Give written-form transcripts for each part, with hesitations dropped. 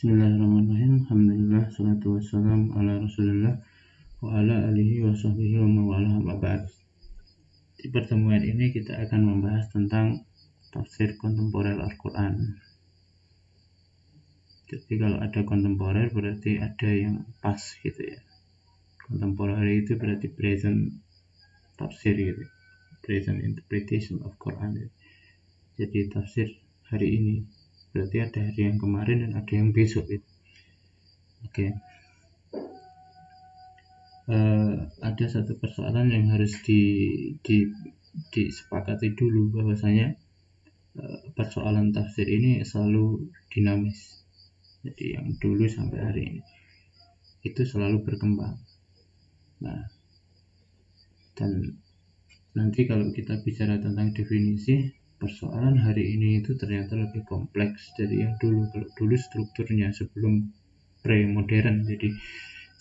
Bismillahirrahmanirrahim. Alhamdulillah, salatu wassalamu ala rasulillah wa ala alihi wa sahbihi wa mawala amma ba'd. Di pertemuan ini kita akan membahas tentang tafsir kontemporer Al-Quran. Jadi kalau ada kontemporer berarti ada yang pas gitu ya. Kontemporer itu berarti present tafsir gitu, present interpretation of Quran gitu. Jadi tafsir hari ini berarti ada hari yang kemarin dan ada yang besok gitu. Oke. Ada satu persoalan yang harus disepakati dulu, bahwasanya persoalan tafsir ini selalu dinamis. Jadi yang dulu sampai hari ini itu selalu berkembang. Nah, dan nanti kalau kita bicara tentang definisi, persoalan hari ini itu ternyata lebih kompleks dari yang dulu. Kalau dulu strukturnya sebelum pre-modern, jadi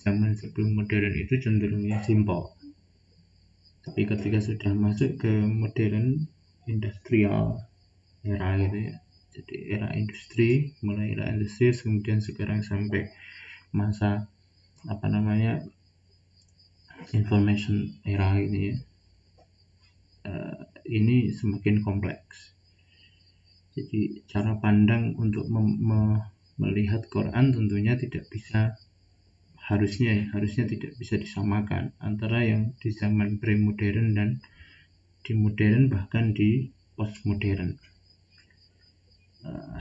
zaman sebelum modern itu cenderungnya simpel. Tapi ketika sudah masuk ke modern industrial era gitu ya, jadi era industri, mulai era industri, kemudian sekarang sampai masa information era ini ya, ini semakin kompleks. Jadi cara pandang untuk melihat Quran tentunya tidak bisa, harusnya tidak bisa disamakan antara yang di zaman pre-modern dan di modern, bahkan di postmodern.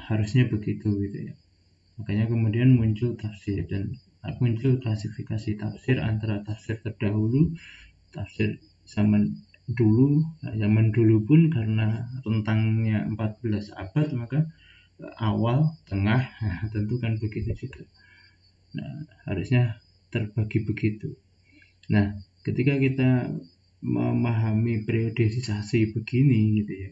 Harusnya begitu gitu ya. Makanya kemudian muncul tafsir dan muncul klasifikasi tafsir antara tafsir terdahulu, tafsir zaman dulu. Nah, zaman dulu pun karena rentangnya 14 abad, maka awal, tengah, tentu kan begitu juga. Nah, harusnya terbagi begitu. Nah, ketika kita memahami periodisasi begini gitu ya,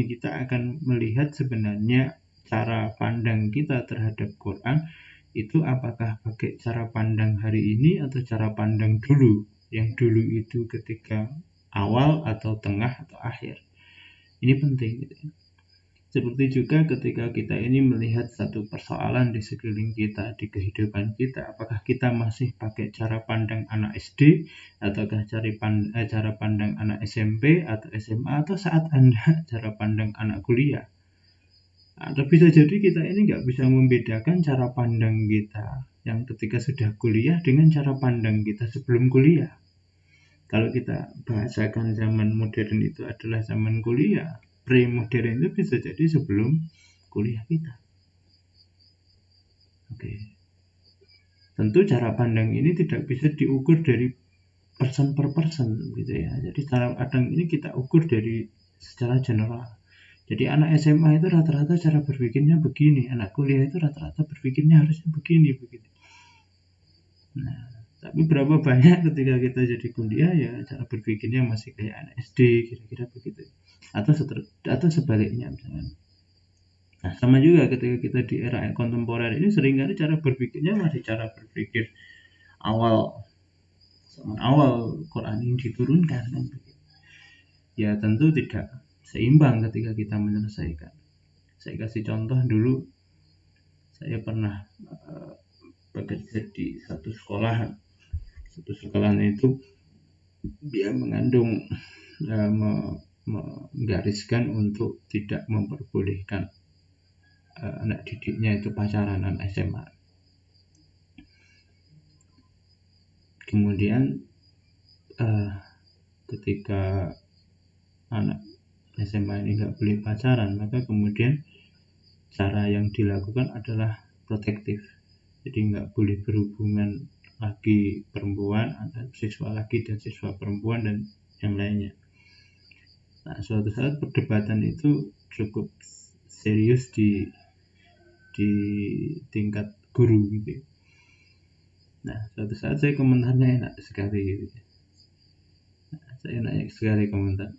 kita akan melihat sebenarnya cara pandang kita terhadap Quran itu apakah pakai cara pandang hari ini atau cara pandang dulu, yang dulu itu ketika awal atau tengah atau akhir. Ini penting gitu ya. Seperti juga ketika kita ini melihat satu persoalan di sekeliling kita, di kehidupan kita, apakah kita masih pakai cara pandang anak SD, ataukah cara pandang anak SMP atau SMA, atau saat Anda cara pandang anak kuliah. Atau bisa jadi kita ini nggak bisa membedakan cara pandang kita yang ketika sudah kuliah dengan cara pandang kita sebelum kuliah. Kalau kita bahasakan zaman modern itu adalah zaman kuliah, pre-modern itu bisa jadi sebelum kuliah kita. Oke. Tentu cara pandang ini tidak bisa diukur dari person per person gitu ya. Jadi cara pandang ini kita ukur dari secara general. Jadi anak SMA itu rata-rata cara berpikirnya begini, anak kuliah itu rata-rata berpikirnya harusnya begini begitu. Nah, tapi berapa banyak ketika kita jadi kuliah ya cara berpikirnya masih kayak anak SD, kira-kira begitu. Atau sebaliknya misalnya. Nah, sama juga ketika kita di era kontemporer ini seringkali cara berpikirnya masih cara berpikir awal Quran ini diturunkan kan begitu. Ya tentu tidak seimbang ketika kita menyelesaikan. Saya kasih contoh dulu, saya pernah bekerja di satu sekolahan. Satu sekolahan itu dia mengandung menggariskan untuk tidak memperbolehkan anak didiknya itu pacaran, anak SMA. Kemudian ketika anak SMA ini nggak boleh pacaran, maka kemudian cara yang dilakukan adalah protektif. Jadi nggak boleh berhubungan lagi perempuan, ada siswa laki dan siswa perempuan dan yang lainnya. Nah, suatu saat perdebatan itu cukup serius di tingkat guru gitu. Nah, suatu saat saya komentarnya enak sekali gitu. Nah, saya enak sekali komentar.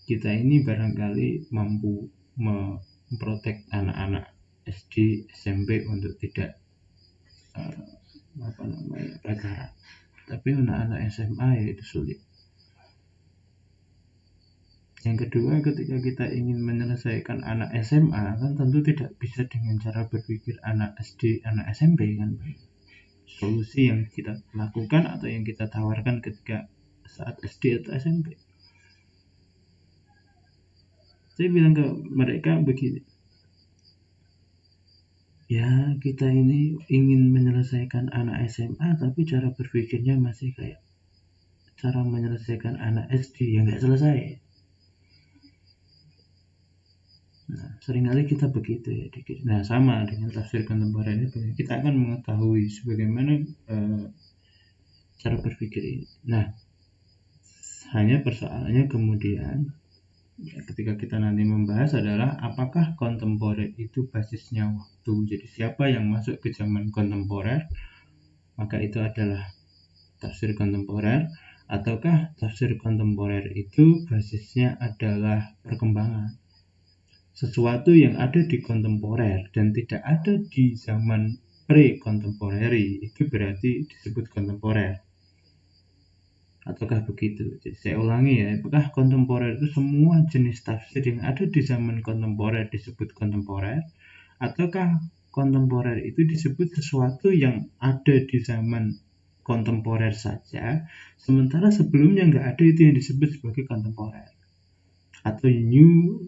Kita ini barangkali mampu memprotek anak-anak SD, SMP untuk tidak pacaran. Tapi anak-anak SMA ya itu sulit. Yang kedua, ketika kita ingin menyelesaikan anak SMA kan tentu tidak bisa dengan cara berpikir anak SD, anak SMP kan. Solusi yang kita lakukan atau yang kita tawarkan ketika saat SD atau SMP, saya bilang ke mereka begini, ya kita ini ingin menyelesaikan anak SMA tapi cara berpikirnya masih kayak cara menyelesaikan anak SD yang nggak selesai. Nah, seringkali kita begitu ya. Nah, sama dengan tafsir kontemporer ini, kita akan mengetahui sebagaimana cara berpikir ini. Nah, hanya persoalannya kemudian ketika kita nanti membahas adalah apakah kontemporer itu basisnya waktu. Jadi siapa yang masuk ke zaman kontemporer, maka itu adalah tafsir kontemporer, ataukah tafsir kontemporer itu basisnya adalah perkembangan. Sesuatu yang ada di kontemporer dan tidak ada di zaman pre-kontemporeri itu berarti disebut kontemporer. Ataukah begitu? Jadi saya ulangi ya, apakah kontemporer itu semua jenis tafsir yang ada di zaman kontemporer disebut kontemporer, ataukah kontemporer itu disebut sesuatu yang ada di zaman kontemporer saja, sementara sebelumnya nggak ada itu yang disebut sebagai kontemporer atau new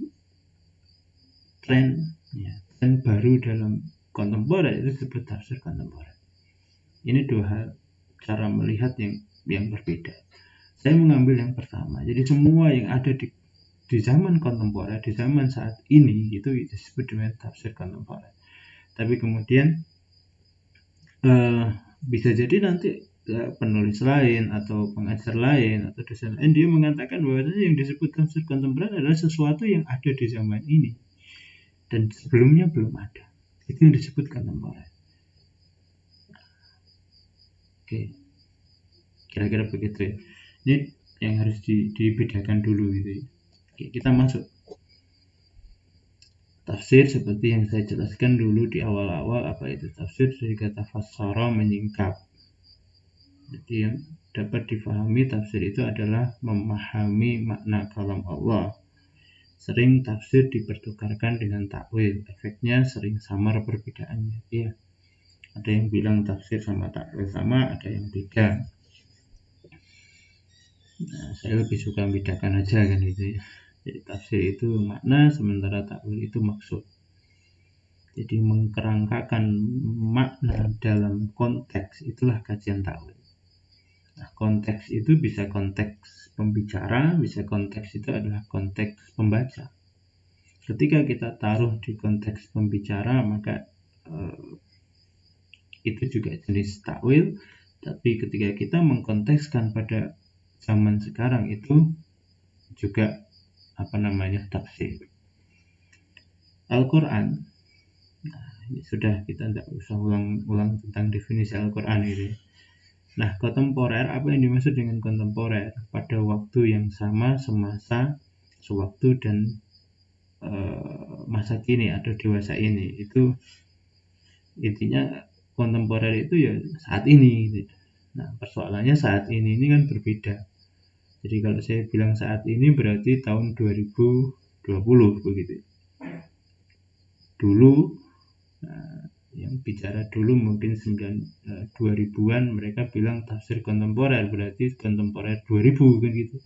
trend, ya, trend baru dalam kontemporer itu disebut tafsir kontemporer. Ini dua hal cara melihat yang berbeda. Saya mengambil yang pertama. Jadi semua yang ada di zaman kontemporer, di zaman saat ini itu disebut dengan tafsir kontemporer. Tapi kemudian bisa jadi nanti penulis lain atau pengajar lain atau dosen lain dia mengatakan bahwa yang disebut tafsir kontemporer adalah sesuatu yang ada di zaman ini dan sebelumnya belum ada. Itu yang disebut kontemporer. Oke, kira-kira begitu ya. Ini yang harus dibedakan dulu gitu ya. Oke, kita masuk tafsir seperti yang saya jelaskan dulu di awal-awal. Apa itu tafsir? Dari kata fassara, menyingkap. Jadi yang dapat difahami tafsir itu adalah memahami makna kalam Allah. Sering tafsir dipertukarkan dengan takwil, efeknya sering samar perbedaannya. Ya, ada yang bilang tafsir sama takwil sama, ada yang beda. Nah, saya lebih suka membedakan aja kan gitu ya. Jadi tafsir itu makna, sementara takwil itu maksud. Jadi mengkerangkakan makna dalam konteks, itulah kajian takwil. Nah, konteks itu bisa konteks pembicara, bisa konteks itu adalah konteks pembaca. Ketika kita taruh di konteks pembicara, maka itu juga jenis takwil. Tapi ketika kita mengkontekskan pada zaman sekarang itu juga tafsir. Al-Quran, nah, ini sudah, kita tidak usah ulang tentang definisi Al-Quran ini. Nah, kontemporer, apa yang dimaksud dengan kontemporer? Pada waktu yang sama, semasa, sewaktu, dan masa kini atau dewasa ini. Itu intinya kontemporer itu ya saat ini gitu. Nah, persoalannya saat ini kan berbeda. Jadi kalau saya bilang saat ini berarti tahun 2020 begitu. Dulu, yang bicara dulu mungkin 2000-an mereka bilang tafsir kontemporer, berarti kontemporer 2000 kan gitu.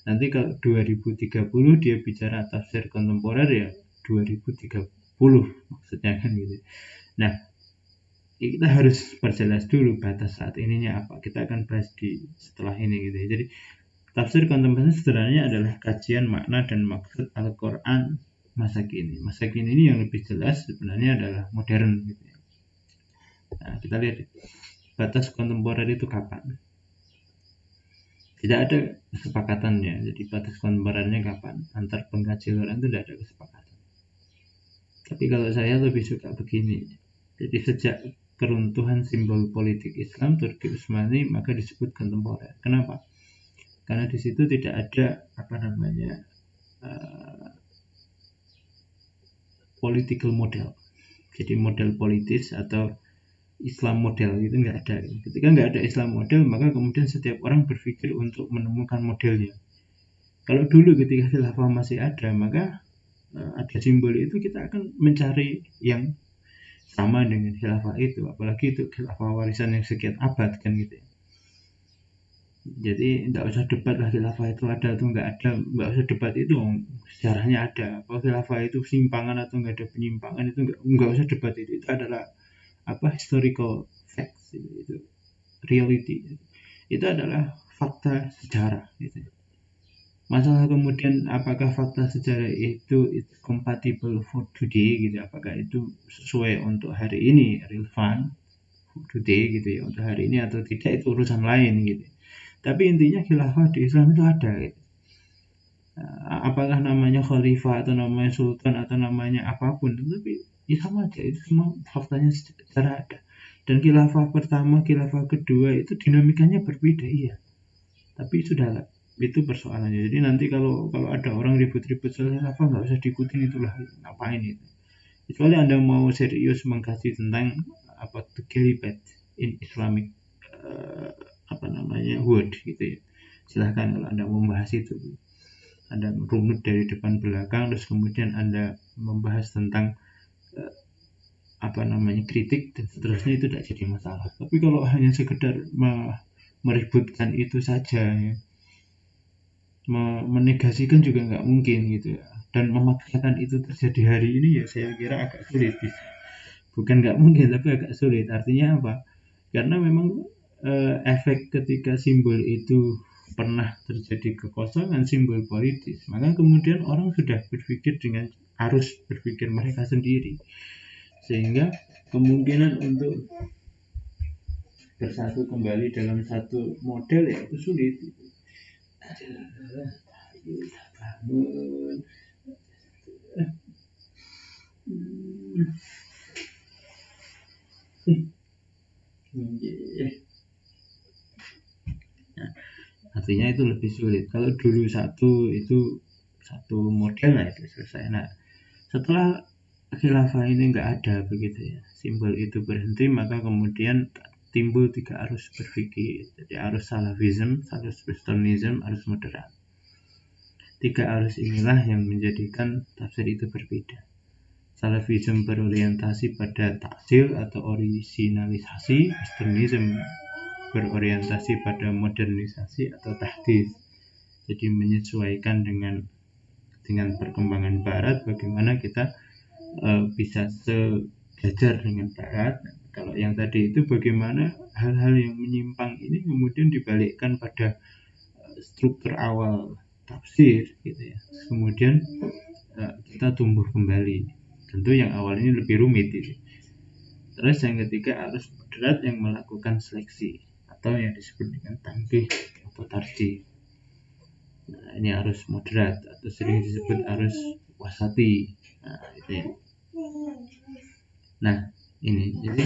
Nanti kalau 2030 dia bicara tafsir kontemporer ya 2030 maksudnya kan gitu. Nah, kita harus perjelas dulu batas saat ininya apa. Kita akan bahas di setelah ini gitu ya. Jadi tafsir kontemporer sebenarnya adalah kajian makna dan maksud Al-Quran masa kini. Masa kini ini yang lebih jelas sebenarnya adalah modern gitu ya. Nah, kita lihat batas kontemporer itu kapan. Tidak ada kesepakatannya. Jadi batas kontemporernya kapan. Antar pengkaji Quran itu tidak ada kesepakatan. Tapi kalau saya lebih suka begini. Jadi sejak keruntuhan simbol politik Islam Turki Utsmani maka disebut kontemporer. Kenapa? Karena di situ tidak ada political model. Jadi model politis atau Islam model itu nggak ada. Ketika nggak ada Islam model, maka kemudian setiap orang berpikir untuk menemukan modelnya. Kalau dulu ketika khilafah masih ada, maka ada simbol itu kita akan mencari yang sama dengan khilafah itu, apalagi itu khilafah warisan yang sekian abad kan gitu ya. Jadi nggak usah debat lah khilafah itu ada atau nggak ada, nggak usah debat itu, sejarahnya ada. Kalau khilafah itu simpangan atau nggak ada penyimpangan itu nggak usah debat itu adalah historical facts, itu reality, itu adalah fakta sejarah gitu. Masalah kemudian apakah fakta sejarah itu compatible for today gitu, apakah itu sesuai untuk hari ini, relevan today gitu ya, untuk hari ini atau tidak, itu urusan lain gitu. Tapi intinya khilafah di Islam itu ada gitu. Apakah namanya khalifah atau namanya sultan atau namanya apapun, tapi ya sama aja, itu semua faktanya secara ada. Dan khilafah pertama, khilafah kedua itu dinamikanya berbeda, iya. Tapi sudahlah, itu persoalannya. Jadi nanti kalau ada orang ribut-ribut soal khilafah, nggak usah diikutin, itulah ngapain itu. Kecuali Anda mau serius mengkaji tentang the caliphate in Islamic word gitu ya. Silahkan kalau Anda membahas itu. Anda runut dari depan belakang, terus kemudian Anda membahas tentang kritik dan seterusnya, itu tidak jadi masalah. Tapi kalau hanya sekedar meributkan itu saja ya, menegasikan juga nggak mungkin gitu ya, dan memaksakan itu terjadi hari ini ya saya kira agak sulit. Bukan nggak mungkin, tapi agak sulit. Artinya apa? Karena memang efek ketika simbol itu pernah terjadi kekosongan simbol politis, maka kemudian orang sudah harus berpikir mereka sendiri, sehingga kemungkinan untuk bersatu kembali dalam satu model ya itu sulit. Artinya itu lebih sulit. Kalau dulu satu model lah itu selesai. Nah, setelah khilafah ini nggak ada begitu ya, simbol itu berhenti, maka kemudian timbul 3 arus berpikir. Jadi arus salafism, arus westernism, arus moderat. 3 arus inilah yang menjadikan tafsir itu berbeda. Salafism berorientasi pada taksil atau orisinalisasi, westernism berorientasi pada modernisasi atau tahdits. Jadi menyesuaikan dengan perkembangan barat, bagaimana kita bisa sejajar dengan barat. Kalau yang tadi itu bagaimana hal-hal yang menyimpang ini kemudian dibalikkan pada struktur awal tafsir gitu ya. Kemudian kita tumbuh kembali. Tentu yang awal ini lebih rumit gitu. Terus yang ketiga arus moderat yang melakukan seleksi atau yang disebut dengan tanbih atau tarjih. Nah, ini arus moderat atau sering disebut arus wasati. Nah, itu ya. Nah, ini jadi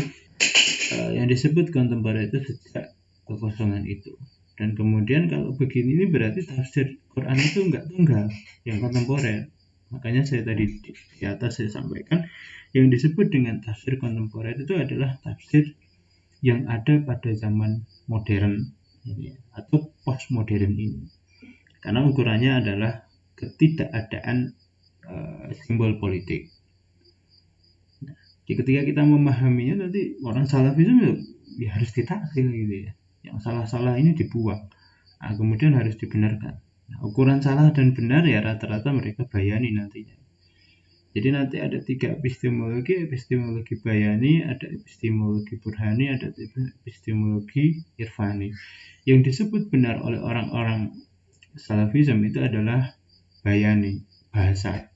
yang disebut kontemporer itu sejak kekosongan itu. Dan kemudian kalau begini ini berarti tafsir Quran itu enggak tunggal, yang kontemporer. Makanya saya tadi di atas saya sampaikan yang disebut dengan tafsir kontemporer itu adalah tafsir yang ada pada zaman modern ini atau postmodern ini. Karena ukurannya adalah ketidakadaan simbol politik. Nah, ketika kita memahaminya nanti orang salafisme ya harus ditaksir gitu ya. Yang salah-salah ini dibuang. Nah, kemudian harus dibenarkan. Nah, ukuran salah dan benar ya rata-rata mereka bayani nantinya. Jadi nanti ada 3 epistemologi bayani, ada epistemologi burhani, ada epistemologi irfani. Yang disebut benar oleh orang-orang salafism itu adalah bayani, bahasa,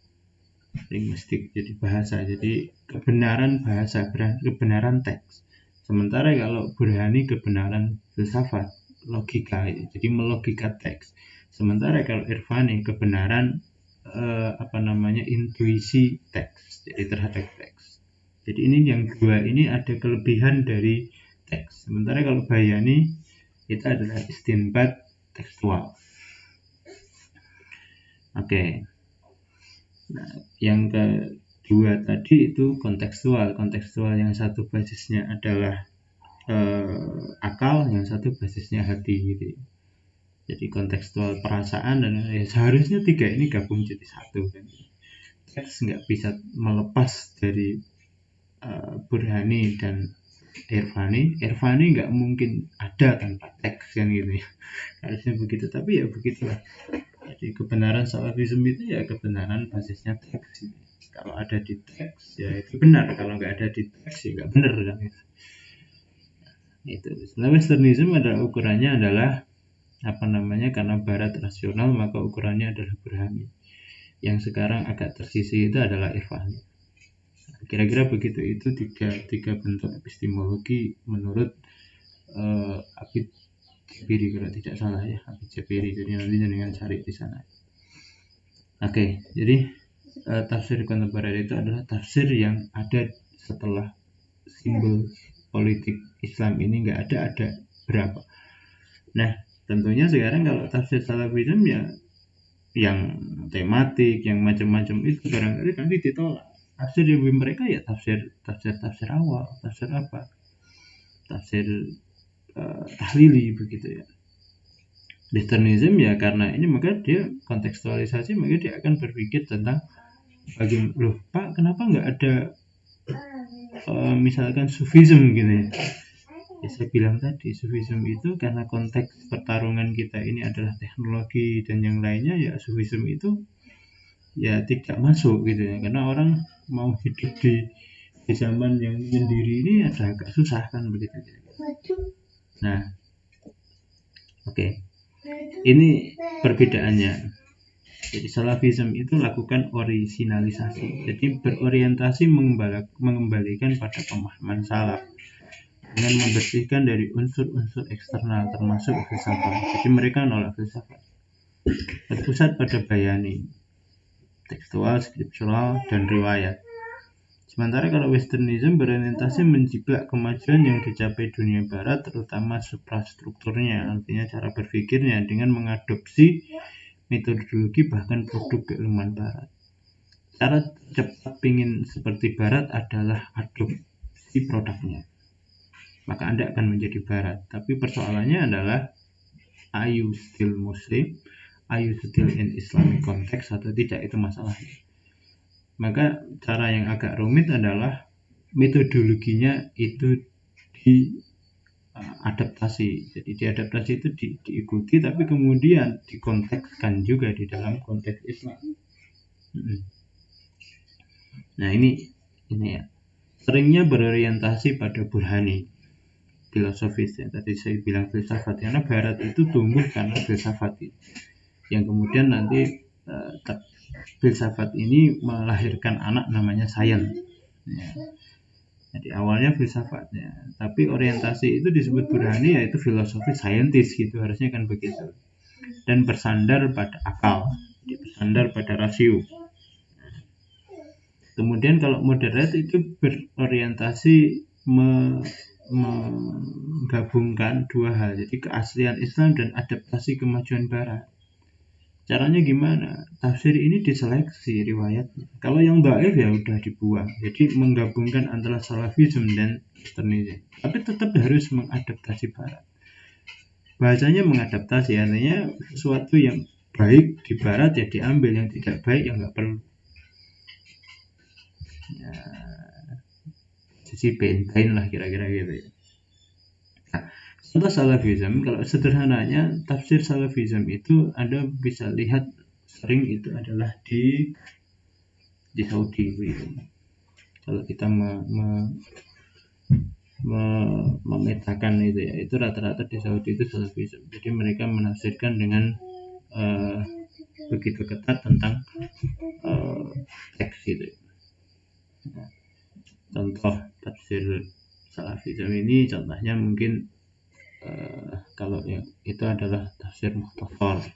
linguistik, jadi bahasa, jadi kebenaran bahasa, kebenaran teks. Sementara kalau burhani kebenaran filsafat, logika, jadi melogika teks. Sementara kalau irfani kebenaran intuisi teks, jadi terhadap teks. Jadi ini yang dua ini ada kelebihan dari teks. Sementara kalau bayani itu adalah istinbat tekstual. Oke. Nah, yang kedua tadi itu kontekstual. Kontekstual yang satu basisnya adalah akal, yang satu basisnya hati gitu. Jadi kontekstual perasaan dan ya seharusnya tiga ini gabung jadi satu kan. Teks nggak bisa melepas dari Burhani dan Irfani. Irfani nggak mungkin ada tanpa teks kan gitu ya. Harusnya begitu, tapi ya begitulah. Jadi kebenaran salafisme itu ya kebenaran basisnya teks. Kalau ada di teks ya itu benar, kalau nggak ada di teks ya nggak benar kan itu. Nah, Westernism adalah ukurannya adalah karena Barat rasional maka ukurannya adalah Burhani. Yang sekarang agak tersisih itu adalah Irfani. Kira-kira begitu, itu tiga bentuk epistemologi menurut Abid Jabiri kalau tidak salah ya, Abid Jabiri. Jadi nanti dengan cari di sana. Oke, jadi tafsir kontemporer itu adalah tafsir yang ada setelah simbol politik Islam ini nggak ada berapa. Nah, tentunya sekarang kalau tafsir salafisme ya yang tematik, yang macam-macam itu barangkali nanti ditolak. Tafsir yang mereka ya tafsir awal, tafsir apa? Tafsir tahlili begitu ya. Westernism ya karena ini maka dia kontekstualisasi, maka dia akan berpikir tentang bagaimana, loh Pak kenapa nggak ada misalkan Sufism gitu ya. Ya saya bilang tadi, Sufism itu karena konteks pertarungan kita ini adalah teknologi dan yang lainnya, ya Sufism itu ya tidak masuk gitu ya, karena orang mau hidup di zaman yang sendiri ini agak susah kan begitu. Nah, oke. Ini perbedaannya. Jadi salafisme itu lakukan orisinalisasi, jadi berorientasi mengembalikan pada pemahaman salaf dengan membersihkan dari unsur-unsur eksternal termasuk filsafat. Jadi mereka nolak filsafat, berpusat pada bayani, tekstual, skriptural, dan riwayat. Sementara kalau Westernism berorientasi menjiplak kemajuan yang dicapai dunia barat, terutama suprastrukturnya, artinya cara berpikirnya, dengan mengadopsi metodologi bahkan produk keilmuan barat. Cara cepat pingin seperti barat adalah adopsi produknya, maka Anda akan menjadi barat. Tapi persoalannya adalah, are you still Muslim? Are you still in Islamic context atau tidak, itu masalahnya. Maka cara yang agak rumit adalah metodologinya itu diadaptasi. Jadi diadaptasi itu diikuti, tapi kemudian dikontekskan juga di dalam konteks Islam. Nah ini ya, seringnya berorientasi pada Burhani, filosofis ya. Tadi saya bilang filsafat, karena Barat itu tumbuh karena filsafat, yang kemudian nanti filsafat ini melahirkan anak namanya sains ya. Jadi awalnya filsafatnya, tapi orientasi itu disebut Burhani, yaitu filosofi saintis gitu, harusnya kan begitu, dan bersandar pada akal, bersandar pada rasio. Kemudian kalau moderat itu berorientasi menggabungkan dua hal, jadi keaslian Islam dan adaptasi kemajuan Barat. Caranya gimana? Tafsir ini diseleksi riwayatnya. Kalau yang dhaif ya udah dibuang. Jadi menggabungkan antara salafisme dan Westernism. Tapi tetap harus mengadaptasi Barat. Bahasanya mengadaptasi, artinya sesuatu yang baik di Barat ya diambil, yang tidak baik ya nggak perlu. Ya, jadi benteng lah kira-kira gitu ya. Nah, contoh salafisme, kalau sederhananya tafsir salafisme itu Anda bisa lihat sering itu adalah di Saudi gitu. Kalau kita memetakan itu ya, itu rata-rata di Saudi itu salafisme. Jadi mereka menafsirkan dengan begitu ketat tentang teks gitu. Nah, contoh tafsir salafisme ini contohnya mungkin kalau yang itu adalah tafsir mukhtasar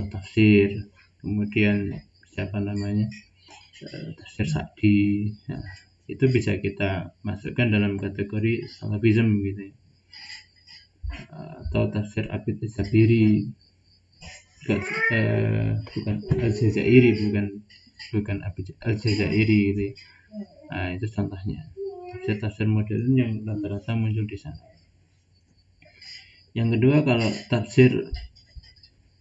tafsir, kemudian siapa namanya tafsir Sa'di. Nah, itu bisa kita masukkan dalam kategori salafisme gitu ya. Atau tafsir Abid Jabiri, bukan Al-Jazairi, bukan Abid Al-Jazairi gitu ya. Nah, itu contohnya tafsir modern yang rata-rata muncul di sana. Yang kedua, kalau tafsir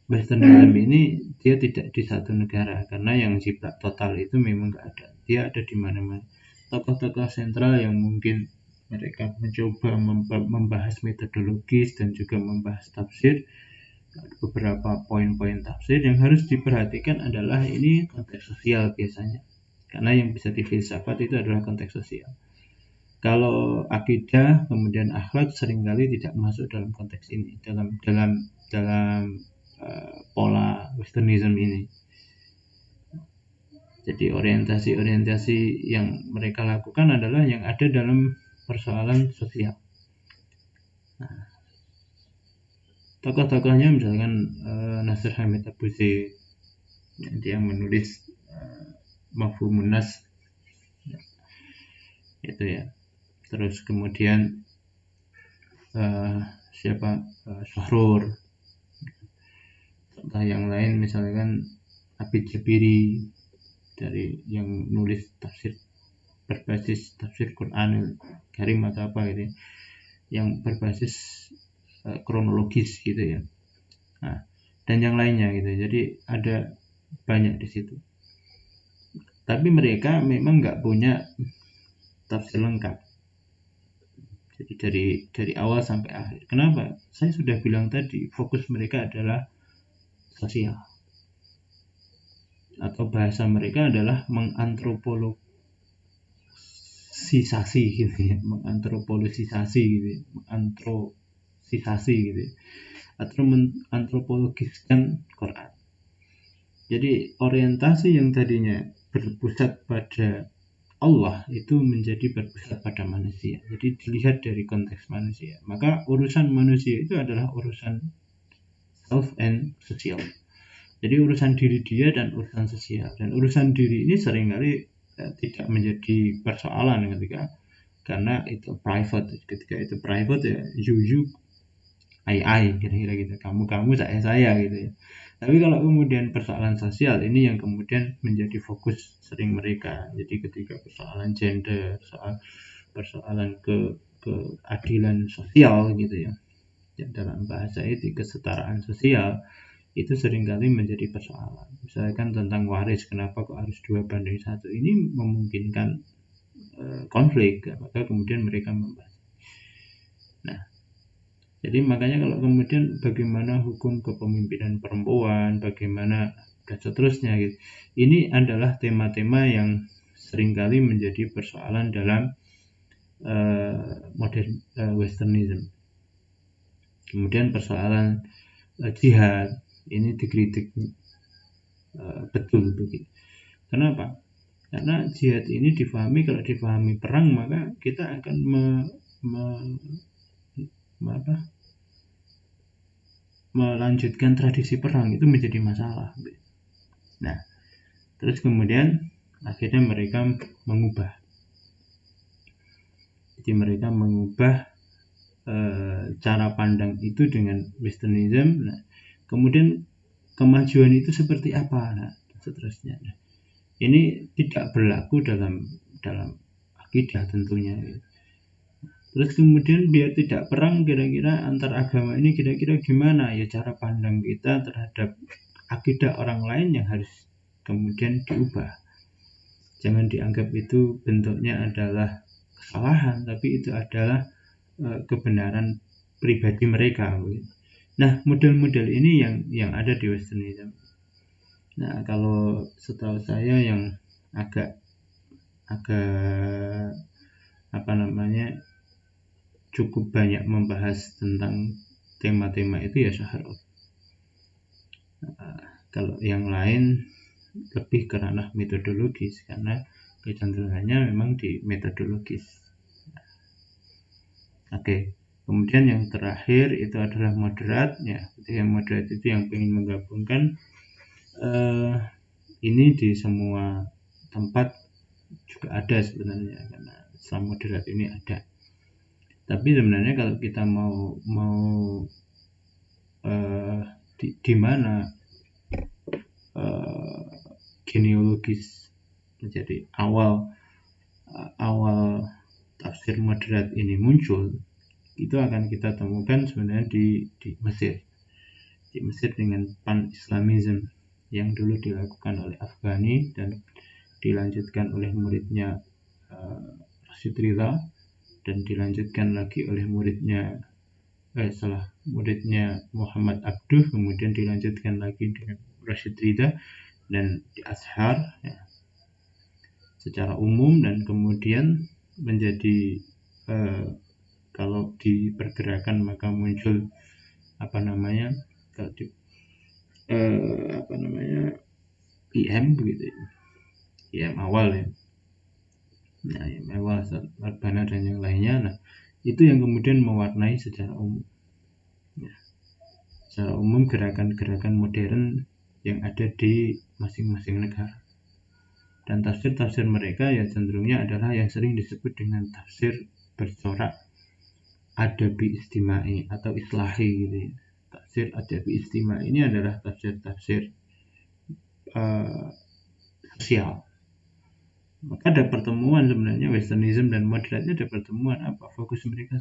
Westernism ini dia tidak di satu negara, karena yang jiplak total itu memang nggak ada. Dia ada di mana-mana. Tokoh-tokoh sentral yang mungkin mereka mencoba membahas metodologis dan juga membahas tafsir, beberapa poin-poin tafsir yang harus diperhatikan adalah ini konteks sosial biasanya, karena yang bisa difilsafat itu adalah konteks sosial. Kalau akidah kemudian akhlak seringkali tidak masuk dalam konteks ini, dalam pola Westernism ini. Jadi orientasi yang mereka lakukan adalah yang ada dalam persoalan sosial. Nah, tokoh-tokohnya misalkan Nasir Hamid Abu Zaid, dia menulis Mafhumun Nas, itu ya. Terus kemudian Syahrur. Contoh yang lain misalkan Abid Jabiri, dari yang nulis tafsir berbasis tafsir Quranul Karim atau apa gitu, yang berbasis kronologis gitu ya. Nah, dan yang lainnya gitu. Jadi ada banyak di situ. Tapi mereka memang nggak punya tafsir lengkap. Jadi dari awal sampai akhir. Kenapa? Saya sudah bilang tadi, fokus mereka adalah sosial. Atau bahasa mereka adalah mengantropologisasi gitu ya, mengantropologisasi gitu ya, gitu ya, atau mengantropologiskan Quran. Jadi orientasi yang tadinya berpusat pada Allah itu menjadi berpusat pada manusia. Jadi dilihat dari konteks manusia. Maka urusan manusia itu adalah urusan self and sosial. Jadi urusan diri dia dan urusan sosial. Dan urusan diri ini seringkali tidak menjadi persoalan karena itu private. Ketika itu private ya you I kira-kira gitu. Kamu saya gitu ya. Tapi kalau kemudian persoalan sosial ini yang kemudian menjadi fokus sering mereka. Jadi ketika persoalan gender, persoalan keadilan sosial gitu ya. Dan dalam bahasa itu kesetaraan sosial itu seringkali menjadi persoalan. Misalkan tentang waris, kenapa kok harus 2:1? Ini memungkinkan konflik, maka kemudian mereka membahas. Nah, jadi makanya kalau kemudian bagaimana hukum kepemimpinan perempuan, bagaimana dan seterusnya gitu. Ini adalah tema-tema yang seringkali menjadi persoalan dalam modern Westernism. Kemudian persoalan jihad ini dikritik betul begitu. Kenapa? Karena jihad ini kalau difahami perang, maka kita akan melanjutkan tradisi perang, itu menjadi masalah. Nah, terus kemudian akhirnya mereka mengubah. Jadi mereka mengubah cara pandang itu dengan Westernism. Nah, kemudian kemajuan itu seperti apa? Nah, seterusnya. Nah, ini tidak berlaku dalam akidah tentunya. Terus kemudian biar tidak perang, kira-kira antar agama ini kira-kira gimana ya cara pandang kita terhadap akidah orang lain yang harus kemudian diubah. Jangan dianggap itu bentuknya adalah kesalahan, tapi itu adalah kebenaran pribadi mereka. Nah, model-model ini yang ada di Westernism. Nah, kalau setahu saya yang agak cukup banyak membahas tentang tema-tema itu ya Syahrul. Kalau yang lain lebih ke ranah metodologis, karena kecenderungannya memang di metodologis. Oke. Kemudian yang terakhir itu adalah moderat ya. Yang moderat itu yang ingin menggabungkan ini di semua tempat juga ada sebenarnya, karena Islam moderat ini ada. Tapi sebenarnya kalau kita mau di mana genealogis menjadi awal tafsir moderat ini muncul, itu akan kita temukan sebenarnya di Mesir. Di Mesir dengan pan-Islamism yang dulu dilakukan oleh Afghani dan dilanjutkan oleh muridnya Rashid Ridha, dan dilanjutkan lagi oleh muridnya Muhammad Abduh, kemudian dilanjutkan lagi dengan Rashid Ridha dan di Azhar ya, secara umum, dan kemudian menjadi kalau di pergerakan maka muncul IM begitu ya. IM awal ya. Nah, IM awal Albana dan yang lainnya. Nah, itu yang kemudian mewarnai secara umum. Ya. Secara umum gerakan-gerakan modern yang ada di masing-masing negara. Dan tafsir-tafsir mereka ya cenderungnya adalah yang sering disebut dengan tafsir bercorak adabi istimai atau islahi gitu ya. Tafsir adabi istimai ini adalah tafsir-tafsir sosial. Maka ada pertemuan sebenarnya Westernism dan moderatnya, ada pertemuan apa? Fokus mereka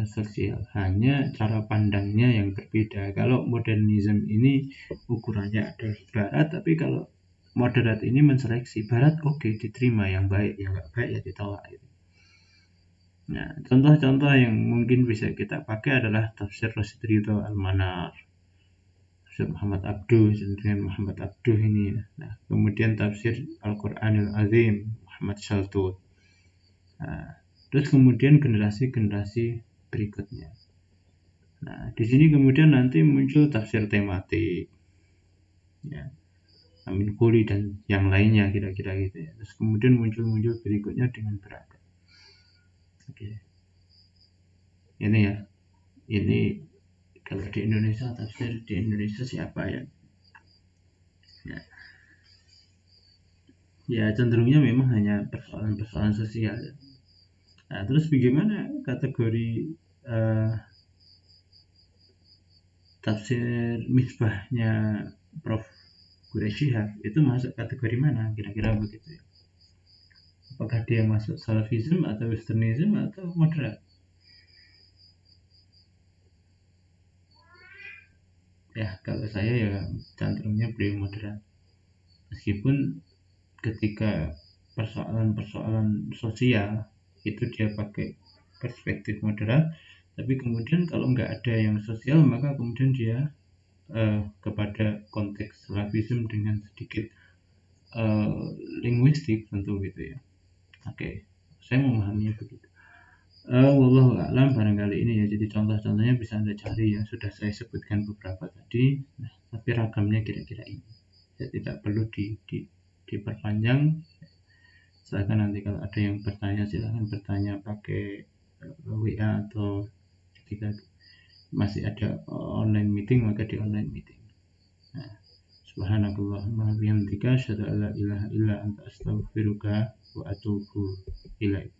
sosial. Hanya cara pandangnya yang berbeda. Kalau modernism ini ukurannya adalah barat, tapi kalau moderat ini menseleksi barat, oke, diterima, yang baik, yang nggak baik ya ditolak. Nah, contoh-contoh yang mungkin bisa kita pakai adalah tafsir Rashid Ridha Al-Manar, tafsir Muhammad Abduh, dengan Muhammad Abduh ini. Nah, kemudian tafsir Al-Quranil Azim Muhammad Shaltut. Nah, terus kemudian generasi-generasi berikutnya. Nah, di sini kemudian nanti muncul tafsir tematik, ya, Amin Khuli dan yang lainnya kira-kira gitu ya. Terus kemudian muncul berikutnya dengan beragam. Oke. Ini ya. Ini kalau di Indonesia, tafsir di Indonesia siapa ya? Ya cenderungnya memang hanya persoalan-persoalan sosial ya. Nah, terus bagaimana kategori tafsir misbahnya Prof. Quraisy itu masuk kategori mana? Kira-kira begitu ya. Apakah dia masuk Salafism atau Westernism atau moderat? Ya, kalau saya ya cenderungnya beliau moderat. Meskipun ketika persoalan-persoalan sosial itu dia pakai perspektif moderat, tapi kemudian kalau nggak ada yang sosial maka kemudian dia kepada konteks Salafism dengan sedikit linguistik tentu gitu ya. Oke, saya memahaminya begitu. Wallahu a'lam, barangkali ini ya, jadi contoh-contohnya bisa Anda cari yang sudah saya sebutkan beberapa tadi. Nah, tapi ragamnya kira-kira ini. Ya, tidak perlu diperpanjang. Silakan nanti kalau ada yang bertanya silakan bertanya pakai WA, atau ketika masih ada online meeting maka di online meeting. Nah, subhanakallahumma wa bihamdika asyhadu an la ilaha illa anta astaghfiruka wa atubu ilaik.